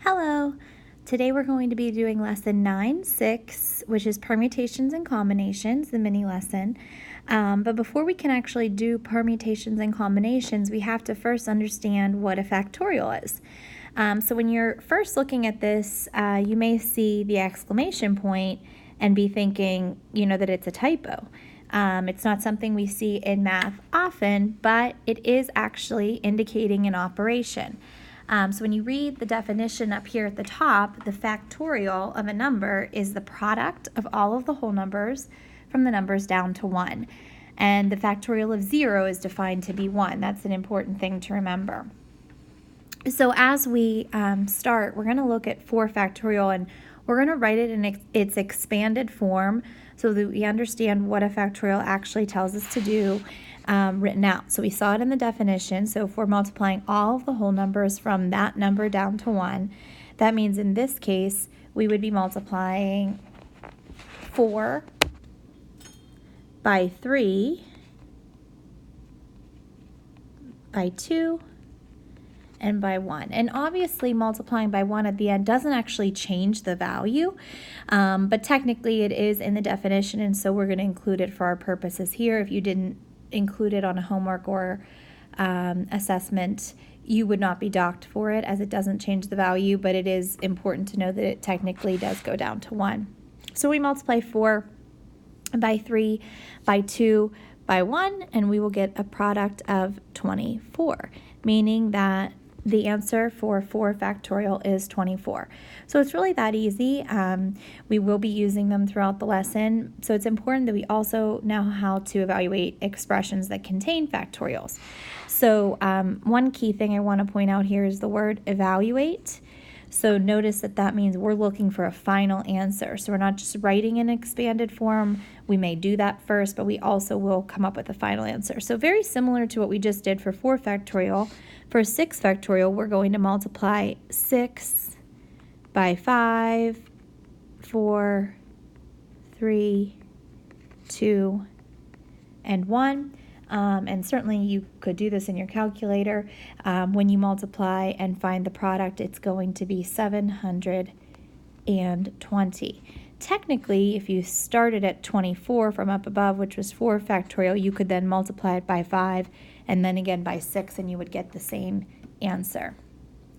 Hello! Today we're going to be doing lesson 9-6, which is permutations and combinations, the mini lesson. But before we can actually do permutations and combinations, we have to first understand what a factorial is. So when you're first looking at this, you may see the exclamation point and be thinking, that it's a typo. It's not something we see in math often, but it is actually indicating an operation. So when you read the definition up here at the top, the factorial of a number is the product of all of the whole numbers from the numbers down to 1. And the factorial of 0 is defined to be 1. That's an important thing to remember. So as we start, we're going to look at 4 factorial, and we're going to write it in its expanded form so that we understand what a factorial actually tells us to do. Written out. So we saw it in the definition. So if we're multiplying all of the whole numbers from that number down to 1, that means in this case, we would be multiplying 4 by 3 by 2 and by 1. And obviously multiplying by 1 at the end doesn't actually change the value, but technically it is in the definition, and so we're going to include it for our purposes here. If you didn't include it on a homework or assessment, you would not be docked for it, as it doesn't change the value, but it is important to know that it technically does go down to 1. So we multiply 4 by 3 by 2 by 1, and we will get a product of 24, meaning that the answer for 4 factorial is 24. So it's really that easy. We will be using them throughout the lesson. So it's important that we also know how to evaluate expressions that contain factorials. So one key thing I want to point out here is the word evaluate. So notice that means we're looking for a final answer. So we're not just writing in expanded form. We may do that first, but we also will come up with a final answer. So very similar to what we just did for 4 factorial. For 6 factorial, we're going to multiply 6 by 5, 4, 3, 2, and 1. And certainly you could do this in your calculator. When you multiply and find the product, it's going to be 720. Technically, if you started at 24 from up above, which was 4 factorial, you could then multiply it by 5 and then again by 6, and you would get the same answer.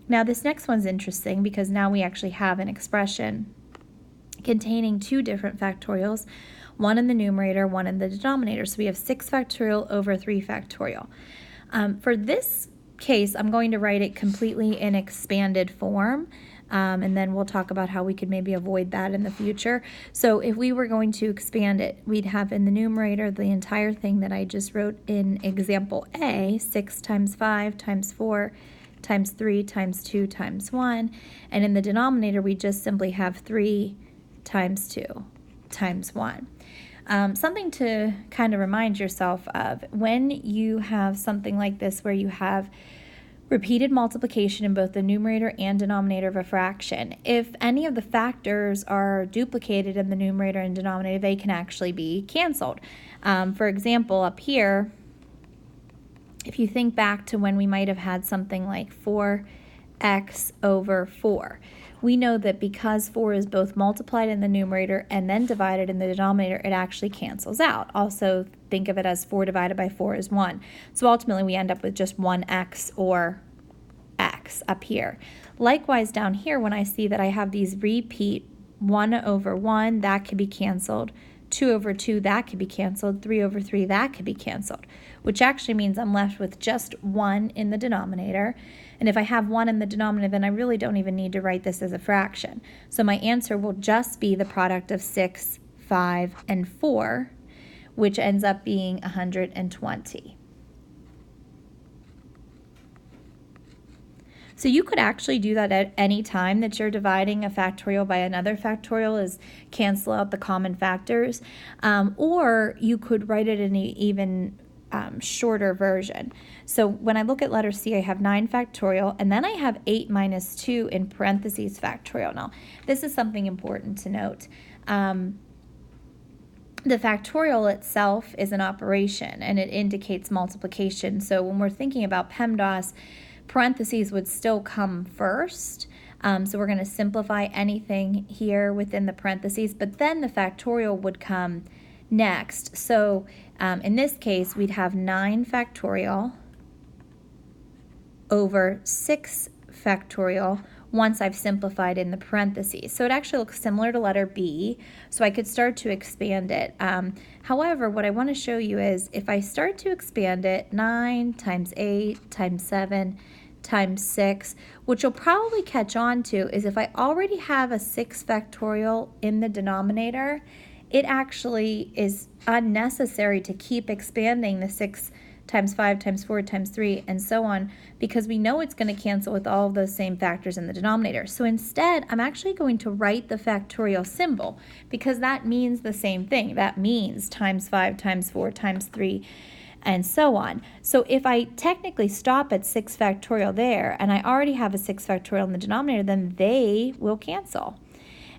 Now this next one's interesting because now we actually have an expression containing 2 different factorials, one in the numerator, one in the denominator. So we have 6 factorial over 3 factorial. For this case, I'm going to write it completely in expanded form, and then we'll talk about how we could maybe avoid that in the future. So if we were going to expand it, we'd have in the numerator the entire thing that I just wrote in example A, 6 times 5 times 4 times 3 times 2 times 1. And in the denominator, we just simply have 3 times 2 times 1. Something to kind of remind yourself of when you have something like this where you have repeated multiplication in both the numerator and denominator of a fraction. If any of the factors are duplicated in the numerator and denominator, they can actually be canceled. For example, up here, if you think back to when we might have had something like 4x over 4, we know that because 4 is both multiplied in the numerator and then divided in the denominator, it actually cancels out. Also, think of it as 4 divided by 4 is 1. So ultimately, we end up with just 1x or x up here. Likewise, down here, when I see that I have these repeat 1 over 1, that could be canceled. 2 over 2, that could be canceled. 3 over 3, that could be canceled, which actually means I'm left with just 1 in the denominator. And if I have 1 in the denominator, then I really don't even need to write this as a fraction. So my answer will just be the product of 6, 5, and 4, which ends up being 120. So you could actually do that at any time that you're dividing a factorial by another factorial, is cancel out the common factors, or you could write it in an even shorter version. So when I look at letter C, I have 9 factorial, and then I have 8 minus 2 in parentheses factorial. Now, this is something important to note. The factorial itself is an operation, and it indicates multiplication. So when we're thinking about PEMDAS, parentheses would still come first, So we're going to simplify anything here within the parentheses, but then the factorial would come next. So in this case, we'd have 9 factorial over 6 factorial once I've simplified in the parentheses. So it actually looks similar to letter B, so I could start to expand it. However, what I want to show you is if I start to expand it, 9 times 8 times 7 times 6, what you'll probably catch on to is if I already have a 6 factorial in the denominator, it actually is unnecessary to keep expanding the 6 times 5 times 4 times 3 and so on, because we know it's going to cancel with all of those same factors in the denominator. So instead, I'm actually going to write the factorial symbol because that means the same thing. That means times 5 times 4 times 3 and so on. So if I technically stop at 6 factorial there and I already have a 6 factorial in the denominator, then they will cancel.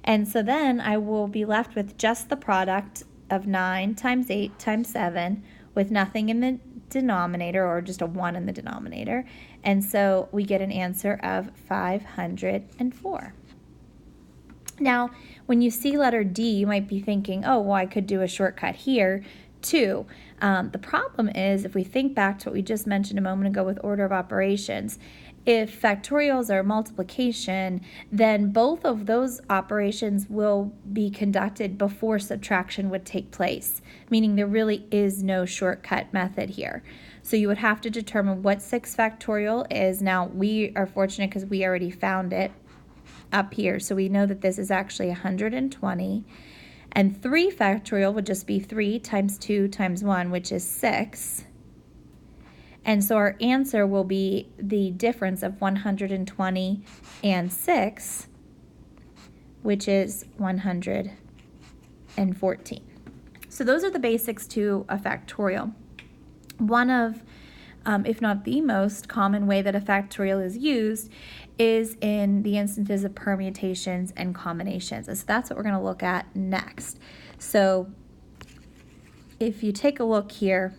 And so then I will be left with just the product of 9 times 8 times 7 with nothing in the denominator, or just a 1 in the denominator. And so we get an answer of 504. Now, when you see letter D, you might be thinking, oh, well, I could do a shortcut here too. The problem is, if we think back to what we just mentioned a moment ago with order of operations, if factorials are multiplication, then both of those operations will be conducted before subtraction would take place, meaning there really is no shortcut method here. So you would have to determine what 6 factorial is. Now, we are fortunate because we already found it up here, so we know that this is actually 120. And 3 factorial would just be 3 times 2 times 1, which is 6. And so our answer will be the difference of 120 and 6, which is 114. So those are the basics to a factorial. One of, if not the most common way that a factorial is used is in the instances of permutations and combinations. So that's what we're going to look at next. So if you take a look here,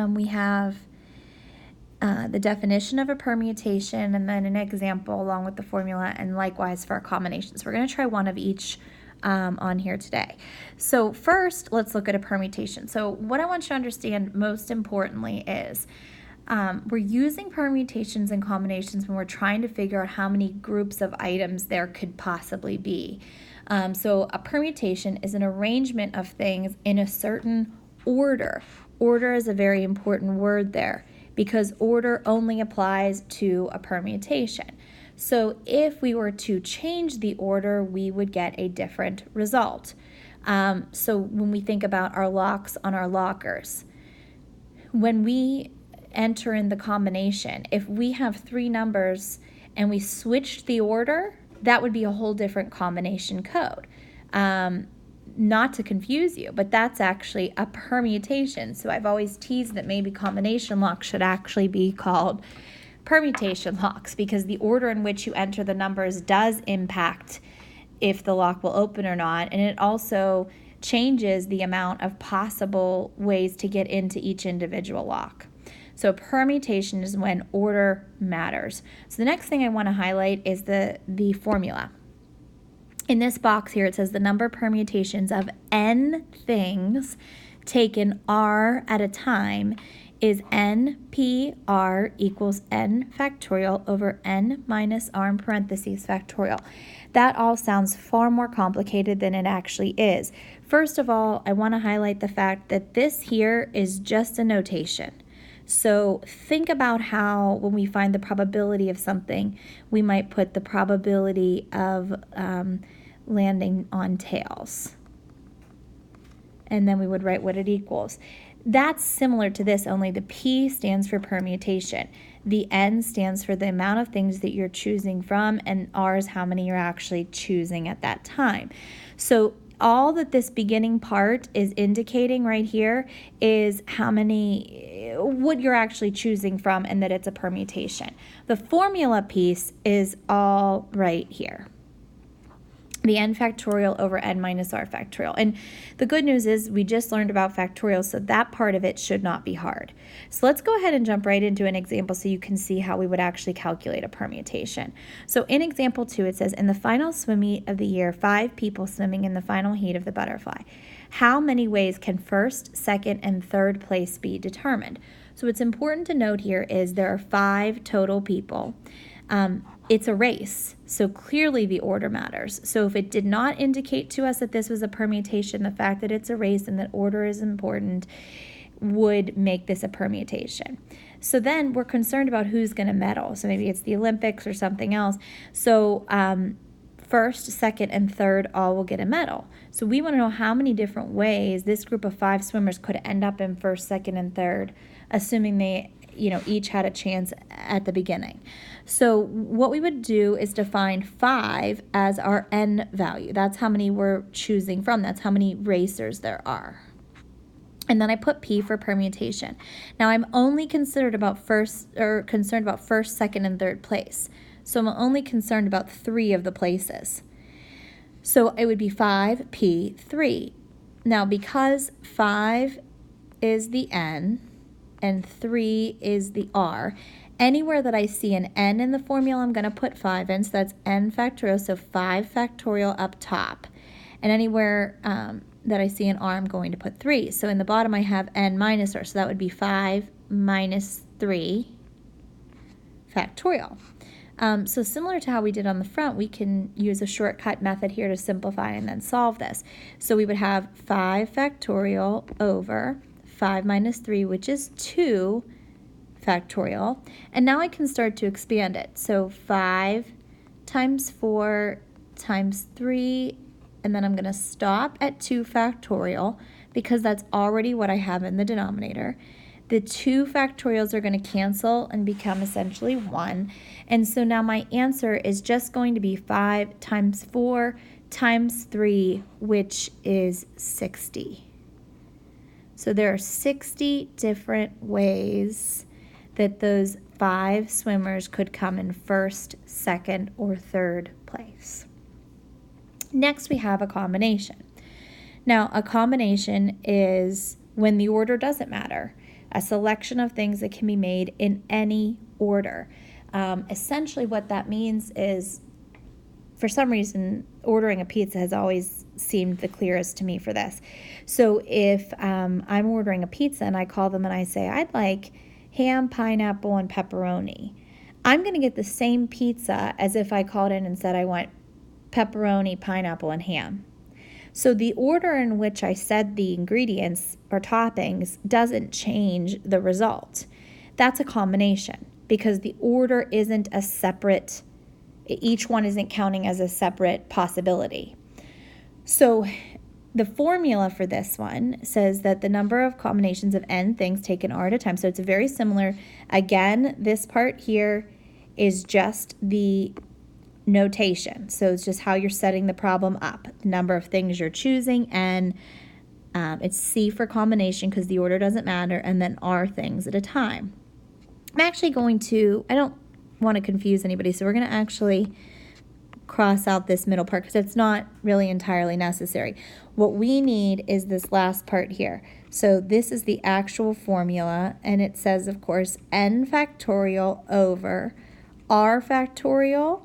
we have the definition of a permutation and then an example along with the formula, and likewise for our combinations. We're going to try one of each on here today. So first, let's look at a permutation. So what I want you to understand most importantly is we're using permutations and combinations when we're trying to figure out how many groups of items there could possibly be. So a permutation is an arrangement of things in a certain order. Order is a very important word there because order only applies to a permutation. So if we were to change the order, we would get a different result. So when we think about our locks on our lockers, when we enter in the combination, if we have 3 numbers and we switched the order, that would be a whole different combination code. Not to confuse you, but that's actually a permutation. So I've always teased that maybe combination locks should actually be called permutation locks because the order in which you enter the numbers does impact if the lock will open or not, and it also changes the amount of possible ways to get into each individual lock. So permutation is when order matters. So the next thing I want to highlight is the formula. In this box here, it says the number of permutations of n things taken r at a time is npr equals n factorial over n minus r in parentheses factorial. That all sounds far more complicated than it actually is. First of all, I want to highlight the fact that this here is just a notation. So think about how when we find the probability of something, we might put the probability of landing on tails. And then we would write what it equals. That's similar to this, only the P stands for permutation. The N stands for the amount of things that you're choosing from, and R is how many you're actually choosing at that time. So all that this beginning part is indicating right here is how many, what you're actually choosing from, and that it's a permutation. The formula piece is all right here. the n factorial over n minus r factorial. And the good news is we just learned about factorial, so that part of it should not be hard. So let's go ahead and jump right into an example so you can see how we would actually calculate a permutation. So in example 2, it says, in the final swim meet of the year, 5 people swimming in the final heat of the butterfly. How many ways can first, second, and third place be determined? So what's important to note here is there are 5 total people. It's a race, so clearly the order matters. So if it did not indicate to us that this was a permutation, the fact that it's a race and that order is important would make this a permutation. So then we're concerned about who's going to medal. So maybe it's the Olympics or something else. So first, second, and third all will get a medal. So we want to know how many different ways this group of 5 swimmers could end up in first, second, and third, assuming they each had a chance at the beginning. So what we would do is define 5 as our n value. That's how many we're choosing from. That's how many racers there are. And then I put P for permutation. Now I'm only concerned about first, second, and third place. So I'm only concerned about 3 of the places. So it would be 5P3. Now because 5 is the n, and 3 is the r. Anywhere that I see an n in the formula, I'm going to put 5 in, so that's n factorial, so 5 factorial up top. And anywhere that I see an r, I'm going to put 3. So in the bottom, I have n minus r, so that would be 5 minus 3 factorial. So similar to how we did on the front, we can use a shortcut method here to simplify and then solve this. So we would have 5 factorial over 5 minus 3, which is 2 factorial. And now I can start to expand it. So 5 times 4 times 3, and then I'm going to stop at 2 factorial because that's already what I have in the denominator. The 2 factorials are going to cancel and become essentially 1. And so now my answer is just going to be 5 times 4 times 3, which is 60. So there are 60 different ways that those 5 swimmers could come in first, second, or third place. Next, we have a combination. Now, a combination is when the order doesn't matter, a selection of things that can be made in any order. Essentially, what that means is, for some reason, ordering a pizza has always seemed the clearest to me for this. So if I'm ordering a pizza and I call them and I say, I'd like ham, pineapple, and pepperoni, I'm going to get the same pizza as if I called in and said I want pepperoni, pineapple, and ham. So the order in which I said the ingredients or toppings doesn't change the result. That's a combination because the order isn't a separate, each one isn't counting as a separate possibility. So the formula for this one says that the number of combinations of n things taken r at a time. So it's very similar. Again, this part here is just the notation. So it's just how you're setting the problem up. The number of things you're choosing, and it's C for combination because the order doesn't matter, and then R things at a time. I'm actually going to, I don't want to confuse anybody, so we're going to actually cross out this middle part because it's not really entirely necessary. What we need is this last part here. So this is the actual formula, and it says, of course, n factorial over r factorial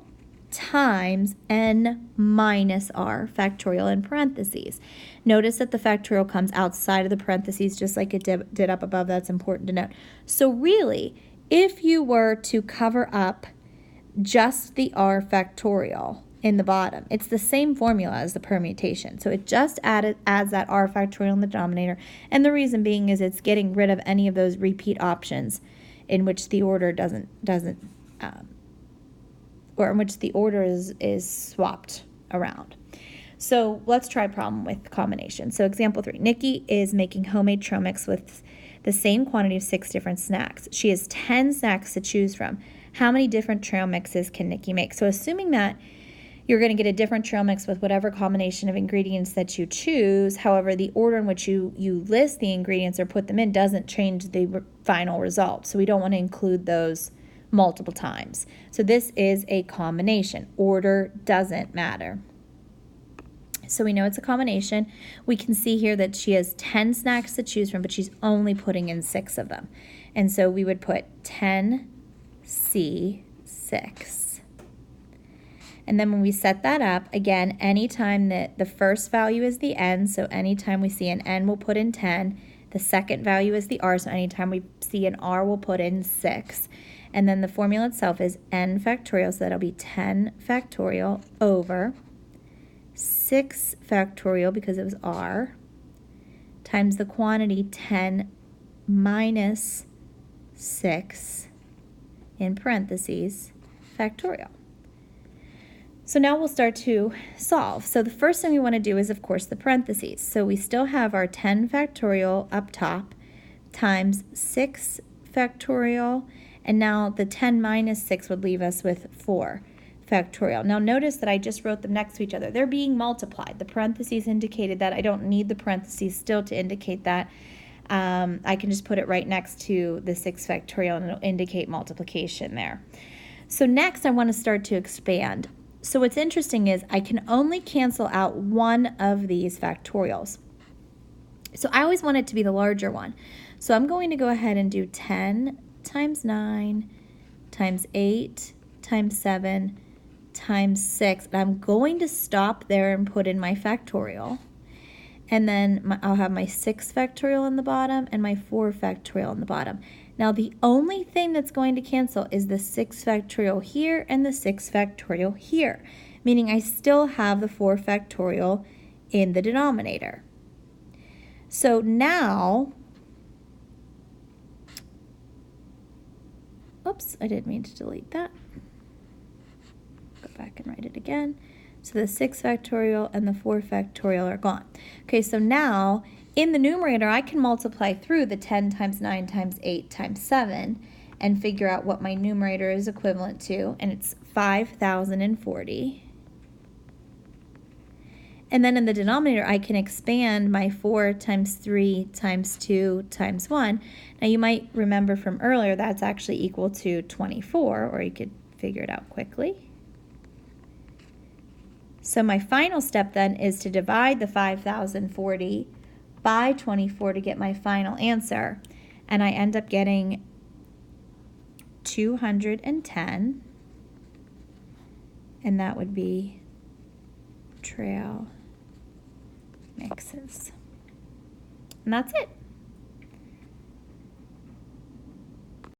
times n minus r factorial in parentheses. Notice that the factorial comes outside of the parentheses just like it did up above. That's important to note. So really, if you were to cover up just the r factorial in the bottom, it's the same formula as the permutation. So it just adds that r factorial in the denominator. And the reason being is it's getting rid of any of those repeat options in which the order or in which the order is swapped around. So let's try a problem with combination. So example 3, Nikki is making homemade trail mix with the same quantity of 6 different snacks. She has 10 snacks to choose from. How many different trail mixes can Nikki make? So assuming that you're going to get a different trail mix with whatever combination of ingredients that you choose, however, the order in which you list the ingredients or put them in doesn't change the final result. So we don't want to include those multiple times. So this is a combination. Order doesn't matter. So we know it's a combination. We can see here that she has 10 snacks to choose from, but she's only putting in 6 of them. And so we would put 10C6. And then when we set that up, again, anytime that the first value is the N, so anytime we see an N, we'll put in 10. The second value is the R, so anytime we see an R, we'll put in 6. And then the formula itself is N factorial, so that'll be 10 factorial over 6 factorial, because it was R, times the quantity 10 minus 6 in parentheses factorial. So now we'll start to solve. So the first thing we want to do is, of course, the parentheses. So we still have our 10 factorial up top times 6 factorial, and now the 10 minus 6 would leave us with 4 factorial. Now notice that I just wrote them next to each other. They're being multiplied. The parentheses indicated that. I don't need the parentheses still to indicate that. I can just put it right next to the 6 factorial and it'll indicate multiplication there. So next I want to start to expand. So what's interesting is I can only cancel out one of these factorials. So I always want it to be the larger one. So I'm going to go ahead and do 10 times 9 times 8 times 7 times 6. But I'm going to stop there and put in my factorial. And then I'll have my 6 factorial on the bottom and my 4 factorial on the bottom. Now the only thing that's going to cancel is the 6 factorial here and the 6 factorial here, meaning I still have the 4 factorial in the denominator. So now, oops, I didn't mean to delete that. Go back and write it again. So the 6 factorial and the 4 factorial are gone. Okay, so now in the numerator, I can multiply through the 10 times 9 times 8 times 7 and figure out what my numerator is equivalent to, and it's 5,040. And then in the denominator, I can expand my 4 times 3 times 2 times 1. Now you might remember from earlier that's actually equal to 24, or you could figure it out quickly. So my final step then is to divide the 5,040 by 24 to get my final answer. And I end up getting 210, and that would be trail mixes. And that's it.